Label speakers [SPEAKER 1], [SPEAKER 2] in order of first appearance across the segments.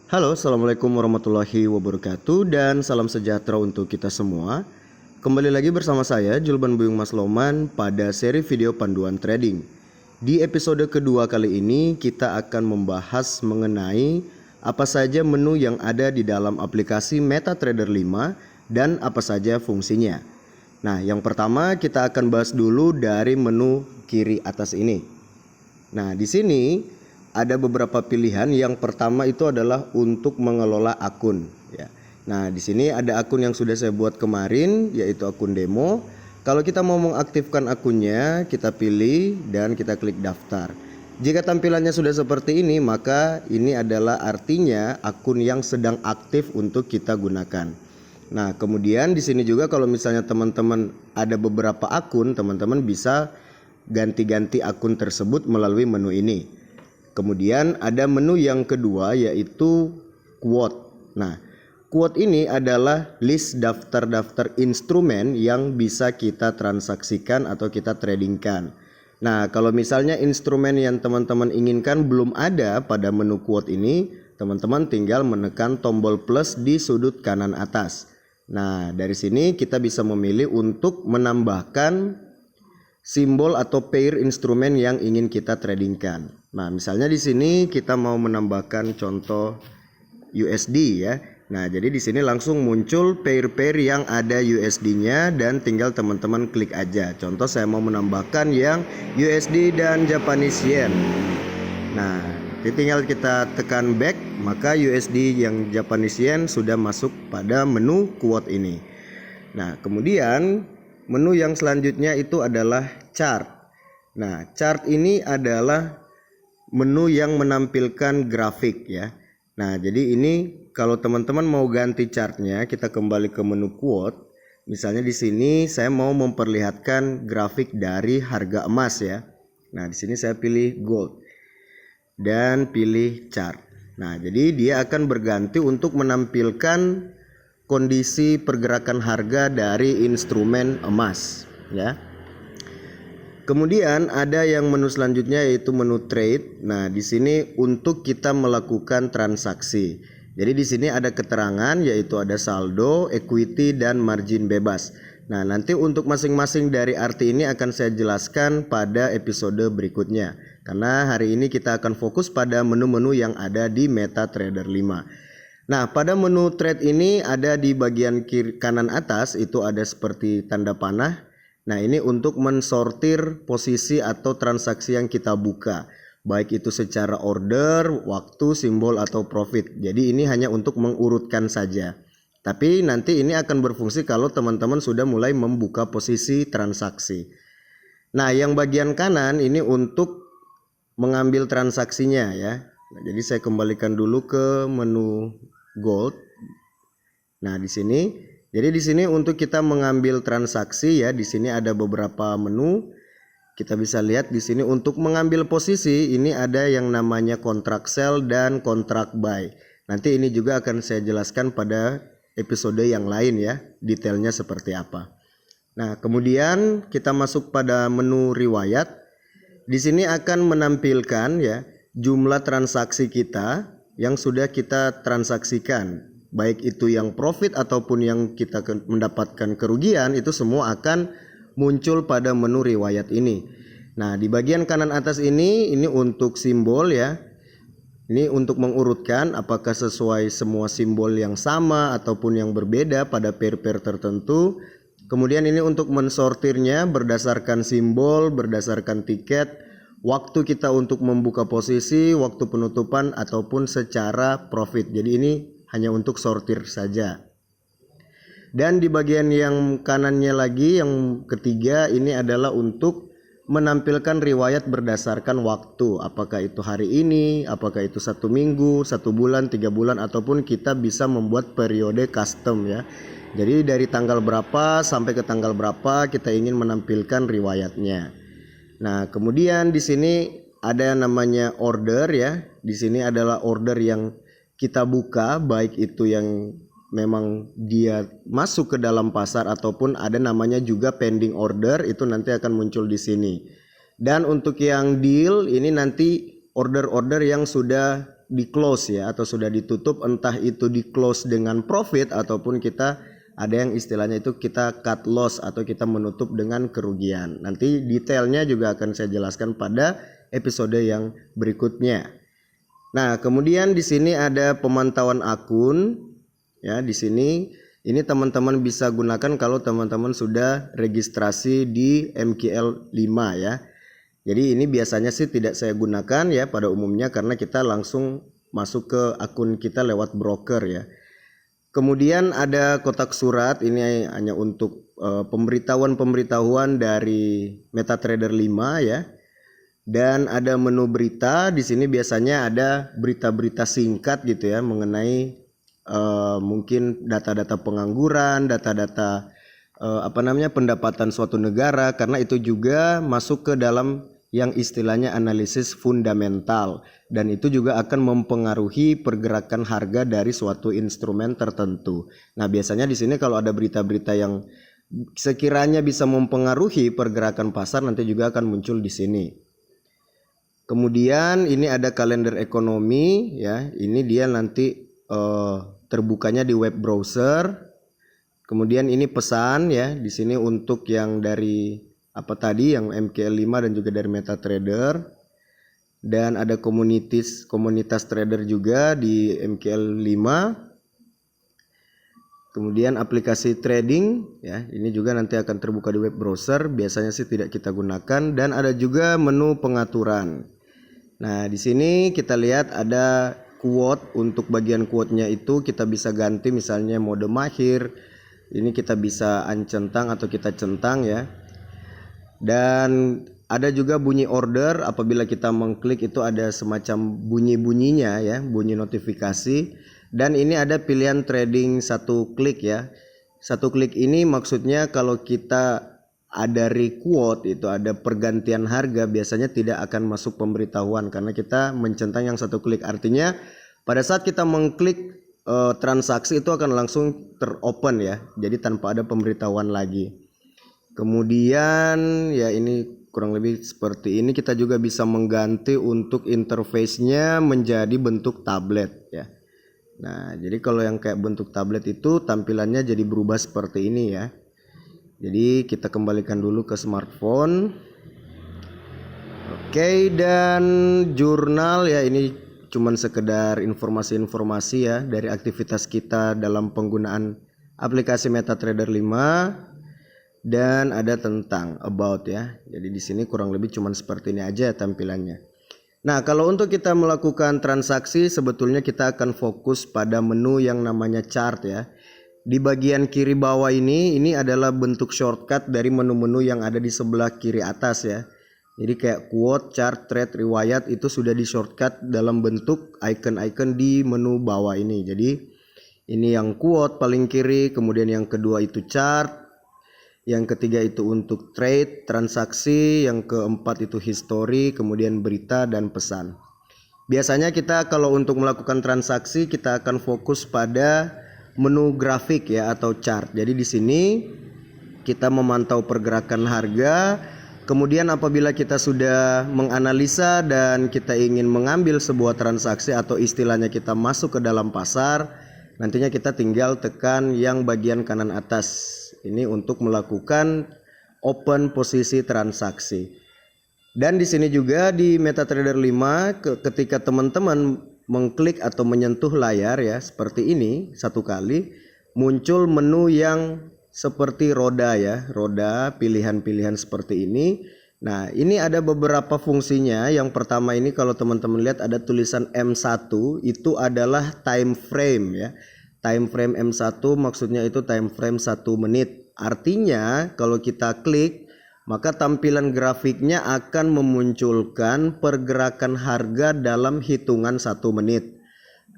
[SPEAKER 1] Halo, Assalamualaikum warahmatullahi wabarakatuh dan salam sejahtera untuk kita semua. Kembali lagi bersama saya Julban Buyung Mas Loman pada seri video panduan trading. Di episode kedua kali ini kita akan membahas mengenai apa saja menu yang ada di dalam aplikasi MetaTrader 5 dan apa saja fungsinya. Nah, yang pertama kita akan bahas dulu dari menu kiri atas ini. Nah, di sini ada beberapa pilihan. Yang pertama itu adalah untuk mengelola akun ya. Nah, di sini ada akun yang sudah saya buat kemarin, yaitu akun demo. Kalau kita mau mengaktifkan akunnya, kita pilih dan kita klik daftar. Jika tampilannya sudah seperti ini, maka ini adalah artinya akun yang sedang aktif untuk kita gunakan. Nah, kemudian di sini juga kalau misalnya teman-teman ada beberapa akun, teman-teman bisa ganti-ganti akun tersebut melalui menu ini. Kemudian ada menu yang kedua, yaitu quote. Nah, quote ini adalah list daftar-daftar instrumen yang bisa kita transaksikan atau kita tradingkan. Nah, kalau misalnya instrumen yang teman-teman inginkan belum ada pada menu quote ini, teman-teman tinggal menekan tombol plus di sudut kanan atas. Nah, dari sini kita bisa memilih untuk menambahkan simbol atau pair instrumen yang ingin kita tradingkan. Nah, misalnya di sini kita mau menambahkan contoh USD ya. Nah, jadi di sini langsung muncul pair-pair yang ada USD-nya dan tinggal teman-teman klik aja. Contoh saya mau menambahkan yang USD dan Japanese Yen. Nah, tinggal kita tekan back, maka USD yang Japanese Yen sudah masuk pada menu quote ini. Nah, kemudian menu yang selanjutnya itu adalah chart. Nah, chart ini adalah menu yang menampilkan grafik ya. Nah, jadi ini kalau teman-teman mau ganti chartnya, kita kembali ke menu quote. Misalnya di sini saya mau memperlihatkan grafik dari harga emas ya. Nah, di sini saya pilih gold dan pilih chart. Nah, jadi dia akan berganti untuk menampilkan kondisi pergerakan harga dari instrumen emas ya. Kemudian ada yang menu selanjutnya yaitu menu trade. Nah, di sini untuk kita melakukan transaksi. Jadi di sini ada keterangan yaitu ada saldo, equity dan margin bebas. Nah, nanti untuk masing-masing dari arti ini akan saya jelaskan pada episode berikutnya. Karena hari ini kita akan fokus pada menu-menu yang ada di MetaTrader 5. Nah, pada menu trade ini ada di bagian kiri kanan atas itu ada seperti tanda panah. Nah, ini untuk mensortir posisi atau transaksi yang kita buka, baik itu secara order, waktu, simbol atau profit. Jadi ini hanya untuk mengurutkan saja. Tapi nanti ini akan berfungsi kalau teman-teman sudah mulai membuka posisi transaksi. Nah, yang bagian kanan ini untuk mengambil transaksinya ya. Nah, jadi saya kembalikan dulu ke menu gold. Nah, di sini jadi di sini untuk kita mengambil transaksi ya, di sini ada beberapa menu. Kita bisa lihat di sini untuk mengambil posisi ini ada yang namanya kontrak sell dan kontrak buy. Nanti ini juga akan saya jelaskan pada episode yang lain ya, detailnya seperti apa. Nah, kemudian kita masuk pada menu riwayat. Di sini akan menampilkan ya jumlah transaksi kita yang sudah kita transaksikan. Baik itu yang profit ataupun yang kita mendapatkan kerugian, itu semua akan muncul pada menu riwayat ini. Nah, di bagian kanan atas ini untuk simbol ya. Ini untuk mengurutkan apakah sesuai semua simbol yang sama ataupun yang berbeda pada pair-pair tertentu. Kemudian ini untuk mensortirnya berdasarkan simbol, berdasarkan tiket, waktu kita untuk membuka posisi, waktu penutupan ataupun secara profit. Jadi ini hanya untuk sortir saja. Dan di bagian yang kanannya lagi yang ketiga ini adalah untuk menampilkan riwayat berdasarkan waktu. Apakah itu hari ini, apakah itu 1 minggu, 1 bulan, 3 bulan, ataupun kita bisa membuat periode custom ya. Jadi dari tanggal berapa sampai ke tanggal berapa kita ingin menampilkan riwayatnya. Nah, kemudian di sini ada namanya order ya. Di sini adalah order yang kita buka, baik itu yang memang dia masuk ke dalam pasar ataupun ada namanya juga pending order, itu nanti akan muncul di sini. Dan untuk yang deal ini nanti order-order yang sudah di close ya, atau sudah ditutup, entah itu di close dengan profit ataupun kita ada yang istilahnya itu kita cut loss atau kita menutup dengan kerugian. Nanti detailnya juga akan saya jelaskan pada episode yang berikutnya. Nah, kemudian di sini ada pemantauan akun ya. Di sini ini teman-teman bisa gunakan kalau teman-teman sudah registrasi di MKL 5 ya. Jadi ini biasanya sih tidak saya gunakan ya pada umumnya karena kita langsung masuk ke akun kita lewat broker ya. Kemudian ada kotak surat, ini hanya untuk pemberitahuan dari MetaTrader 5 ya. Dan ada menu berita, di sini biasanya ada berita-berita singkat gitu ya mengenai mungkin data-data pengangguran, data-data pendapatan suatu negara, karena itu juga masuk ke dalam yang istilahnya analisis fundamental, dan itu juga akan mempengaruhi pergerakan harga dari suatu instrumen tertentu. Nah, biasanya di sini kalau ada berita-berita yang sekiranya bisa mempengaruhi pergerakan pasar nanti juga akan muncul di sini. Kemudian ini ada kalender ekonomi ya. Ini dia nanti terbukanya di web browser. Kemudian ini pesan ya, di sini untuk yang dari yang MKL 5 dan juga dari MetaTrader. Dan ada komunitas trader juga di MKL 5. Kemudian aplikasi trading ya, ini juga nanti akan terbuka di web browser, biasanya sih tidak kita gunakan. Dan ada juga menu pengaturan. Nah, di sini kita lihat ada quote. Untuk bagian quote-nya itu kita bisa ganti misalnya mode mahir. Ini kita bisa uncentang atau kita centang ya. Dan ada juga bunyi order, apabila kita mengklik itu ada semacam bunyi-bunyinya ya, bunyi notifikasi. Dan ini ada pilihan trading satu klik ya. Satu klik ini maksudnya kalau kita ada requote, itu ada pergantian harga, biasanya tidak akan masuk pemberitahuan karena kita mencentang yang satu klik. Artinya pada saat kita mengklik transaksi itu akan langsung teropen ya, jadi tanpa ada pemberitahuan lagi. Kemudian ya ini kurang lebih seperti ini. Kita juga bisa mengganti untuk interface-nya menjadi bentuk tablet ya. Nah, jadi kalau yang kayak bentuk tablet itu tampilannya jadi berubah seperti ini ya. Jadi kita kembalikan dulu ke smartphone. Oke, dan jurnal ya, ini cuman sekedar informasi-informasi ya dari aktivitas kita dalam penggunaan aplikasi MetaTrader 5. Dan ada tentang about ya. Jadi di sini kurang lebih cuman seperti ini aja tampilannya. Nah, kalau untuk kita melakukan transaksi sebetulnya kita akan fokus pada menu yang namanya chart ya. Di bagian kiri bawah ini adalah bentuk shortcut dari menu-menu yang ada di sebelah kiri atas ya. Jadi kayak quote, chart, trade, riwayat itu sudah di shortcut dalam bentuk icon-icon di menu bawah ini. Jadi ini yang quote paling kiri, kemudian yang kedua itu chart. Yang ketiga itu untuk trade, transaksi, yang keempat itu history, kemudian berita dan pesan. Biasanya kita kalau untuk melakukan transaksi kita akan fokus pada menu grafik ya atau chart. Jadi di sini kita memantau pergerakan harga. Kemudian apabila kita sudah menganalisa dan kita ingin mengambil sebuah transaksi atau istilahnya kita masuk ke dalam pasar, nantinya kita tinggal tekan yang bagian kanan atas. Ini untuk melakukan open posisi transaksi. Dan di sini juga di MetaTrader 5 ketika teman-teman mengklik atau menyentuh layar ya seperti ini satu kali, muncul menu yang seperti roda ya, roda pilihan-pilihan seperti ini. Nah, ini ada beberapa fungsinya. Yang pertama ini kalau teman-teman lihat ada tulisan M1, itu adalah time frame ya. Time frame M1 maksudnya itu time frame 1 menit. Artinya kalau kita klik maka tampilan grafiknya akan memunculkan pergerakan harga dalam hitungan 1 menit.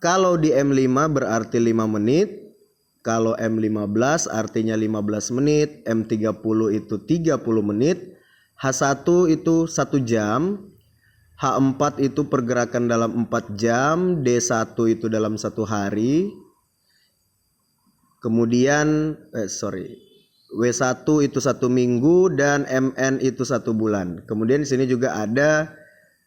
[SPEAKER 1] Kalau di M5 berarti 5 menit. Kalau M15 artinya 15 menit. M30 itu 30 menit. H1 itu 1 jam. H4 itu pergerakan dalam 4 jam. D1 itu dalam 1 hari. Kemudian W1 itu 1 minggu dan MN itu 1 bulan. Kemudian di sini juga ada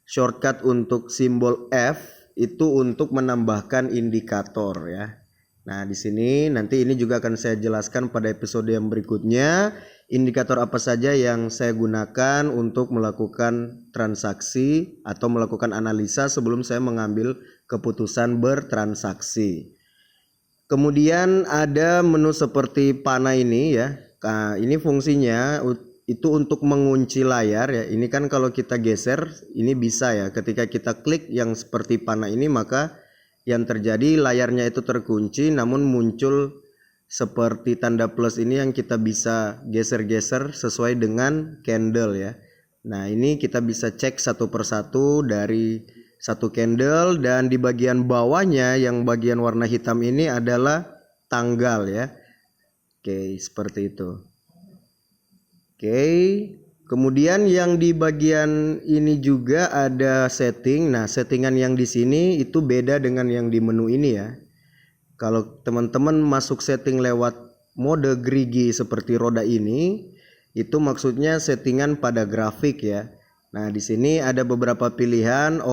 [SPEAKER 1] shortcut untuk simbol F, itu untuk menambahkan indikator ya. Nah, di sini nanti ini juga akan saya jelaskan pada episode yang berikutnya, indikator apa saja yang saya gunakan untuk melakukan transaksi atau melakukan analisa sebelum saya mengambil keputusan bertransaksi. Kemudian ada menu seperti panah ini ya. Nah, ini fungsinya itu untuk mengunci layar ya. Ini kan kalau kita geser ini bisa ya. Ketika kita klik yang seperti panah ini, maka yang terjadi layarnya itu terkunci, namun muncul seperti tanda plus ini yang kita bisa geser-geser sesuai dengan candle ya. Nah, ini kita bisa cek satu persatu dari satu candle, dan di bagian bawahnya yang bagian warna hitam ini adalah tanggal ya. Oke, seperti itu. Oke, kemudian yang di bagian ini juga ada setting. Nah, settingan yang di sini itu beda dengan yang di menu ini ya. Kalau teman-teman masuk setting lewat mode gerigi seperti roda ini, itu maksudnya settingan pada grafik ya. Nah, di sini ada beberapa pilihan.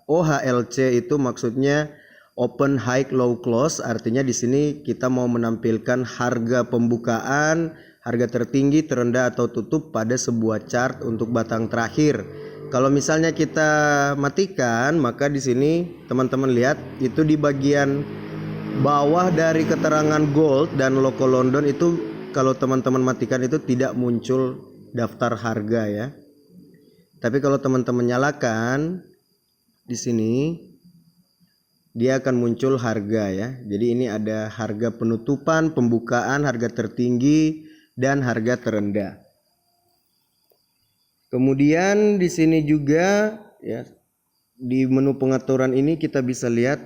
[SPEAKER 1] OHLC itu maksudnya open, high, low, close. Artinya di sini kita mau menampilkan harga pembukaan, harga tertinggi, terendah atau tutup pada sebuah chart untuk batang terakhir. Kalau misalnya kita matikan, maka di sini teman-teman lihat itu di bagian bawah dari keterangan gold dan logo London itu, kalau teman-teman matikan itu tidak muncul daftar harga ya. Tapi kalau teman-teman nyalakan di sini dia akan muncul harga ya. Jadi ini ada harga penutupan, pembukaan, harga tertinggi dan harga terendah. Kemudian di sini juga ya, di menu pengaturan ini kita bisa lihat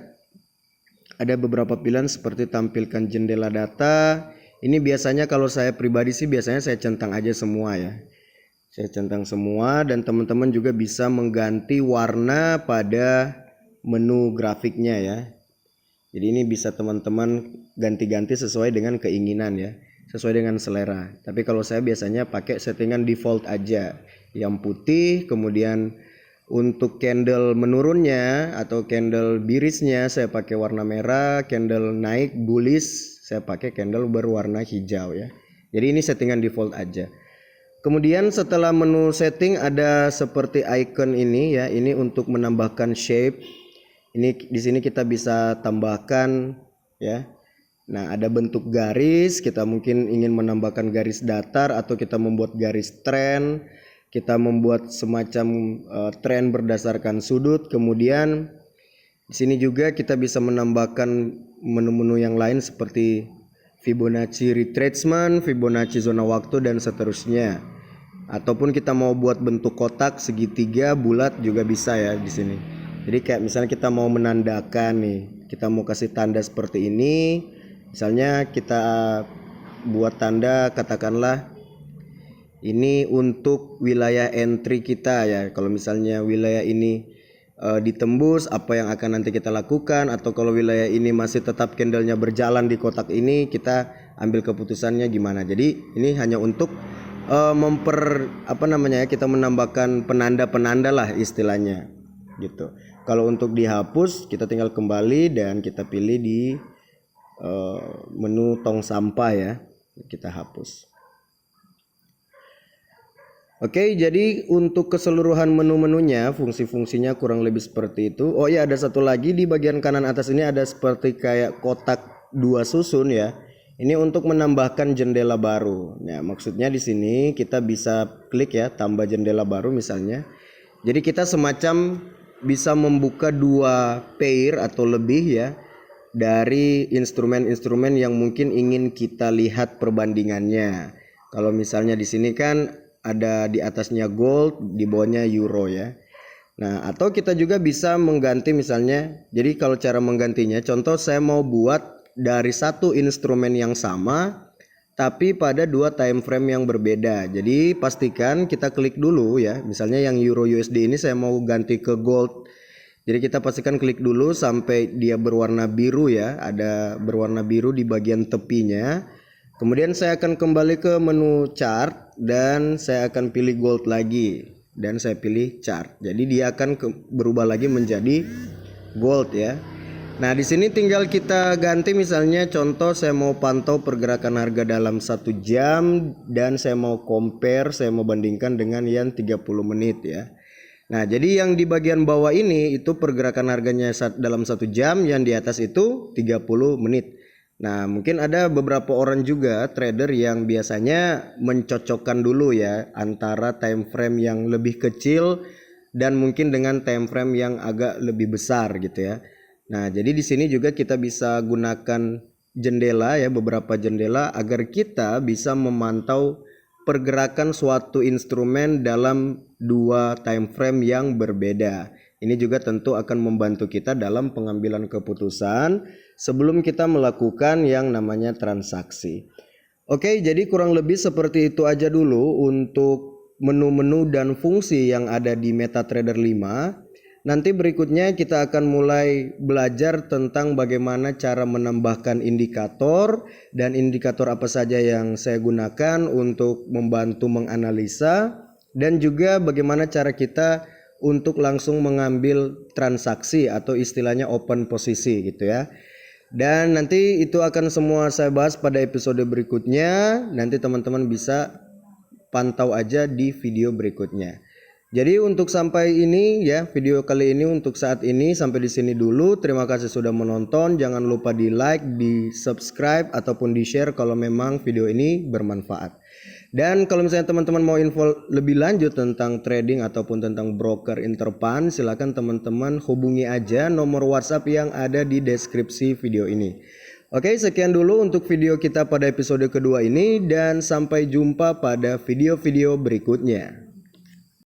[SPEAKER 1] ada beberapa pilihan seperti tampilkan jendela data. Ini biasanya kalau saya pribadi sih biasanya saya centang aja semua ya. Saya centang semua, dan teman-teman juga bisa mengganti warna pada menu grafiknya ya. Jadi ini bisa teman-teman ganti-ganti sesuai dengan keinginan ya, sesuai dengan selera. Tapi kalau saya biasanya pakai settingan default aja, yang putih. Kemudian untuk candle menurunnya atau candle birisnya saya pakai warna merah, candle naik bullish saya pakai candle berwarna hijau ya. Jadi ini settingan default aja. Kemudian setelah menu setting ada seperti icon ini ya, ini untuk menambahkan shape. Ini di sini kita bisa tambahkan ya. Nah, ada bentuk garis, kita mungkin ingin menambahkan garis datar atau kita membuat garis trend. Kita membuat semacam trend berdasarkan sudut. Kemudian di sini juga kita bisa menambahkan menu-menu yang lain seperti Fibonacci retracement, Fibonacci zona waktu dan seterusnya. Ataupun kita mau buat bentuk kotak, segitiga, bulat juga bisa ya di sini. Jadi kayak misalnya kita mau menandakan nih, kita mau kasih tanda seperti ini. Misalnya kita buat tanda katakanlah ini untuk wilayah entry kita ya. Kalau misalnya wilayah ini ditembus, apa yang akan nanti kita lakukan, atau kalau wilayah ini masih tetap candlenya berjalan di kotak ini, kita ambil keputusannya gimana. Jadi ini hanya untuk kita menambahkan penanda-penanda lah istilahnya gitu. Kalau untuk dihapus kita tinggal kembali dan kita pilih di menu tong sampah ya, kita hapus. Oke, jadi untuk keseluruhan menu-menunya, fungsi-fungsinya kurang lebih seperti itu. Oh ya, ada satu lagi di bagian kanan atas ini ada seperti kayak kotak dua susun ya. Ini untuk menambahkan jendela baru. Nah, maksudnya di sini kita bisa klik ya, tambah jendela baru misalnya. Jadi kita semacam bisa membuka dua pair atau lebih ya dari instrumen-instrumen yang mungkin ingin kita lihat perbandingannya. Kalau misalnya di sini kan ada di atasnya gold, di bawahnya euro ya. Nah, atau kita juga bisa mengganti misalnya. Jadi kalau cara menggantinya, contoh saya mau buat dari satu instrumen yang sama tapi pada dua time frame yang berbeda. Jadi pastikan kita klik dulu ya. Misalnya yang euro USD ini saya mau ganti ke gold. Jadi kita pastikan klik dulu sampai dia berwarna biru ya. Ada berwarna biru di bagian tepinya. Kemudian saya akan kembali ke menu chart dan saya akan pilih gold lagi dan saya pilih chart. Jadi dia akan berubah lagi menjadi volt ya. Nah, di sini tinggal kita ganti, misalnya contoh saya mau pantau pergerakan harga dalam 1 jam dan saya mau compare, saya mau bandingkan dengan yang 30 menit ya. Nah, jadi yang di bagian bawah ini itu pergerakan harganya dalam 1 jam, yang di atas itu 30 menit. Nah, mungkin ada beberapa orang juga trader yang biasanya mencocokkan dulu ya antara time frame yang lebih kecil dan mungkin dengan time frame yang agak lebih besar gitu ya. Nah, jadi di sini juga kita bisa gunakan jendela ya, beberapa jendela agar kita bisa memantau pergerakan suatu instrumen dalam 2 time frame yang berbeda. Ini juga tentu akan membantu kita dalam pengambilan keputusan sebelum kita melakukan yang namanya transaksi. Oke, jadi kurang lebih seperti itu aja dulu untuk menu-menu dan fungsi yang ada di MetaTrader 5. Nanti berikutnya kita akan mulai belajar tentang bagaimana cara menambahkan indikator dan indikator apa saja yang saya gunakan untuk membantu menganalisa, dan juga bagaimana cara kita untuk langsung mengambil transaksi atau istilahnya open posisi gitu ya. Dan nanti itu akan semua saya bahas pada episode berikutnya. Nanti teman-teman bisa pantau aja di video berikutnya. Jadi untuk sampai ini ya, video kali ini untuk saat ini sampai di sini dulu. Terima kasih sudah menonton. Jangan lupa di like, di subscribe ataupun di share kalau memang video ini bermanfaat. Dan kalau misalnya teman-teman mau info lebih lanjut tentang trading ataupun tentang broker Interpan, silakan teman-teman hubungi aja nomor WhatsApp yang ada di deskripsi video ini. Oke, sekian dulu untuk video kita pada episode kedua ini, dan sampai jumpa pada video-video berikutnya.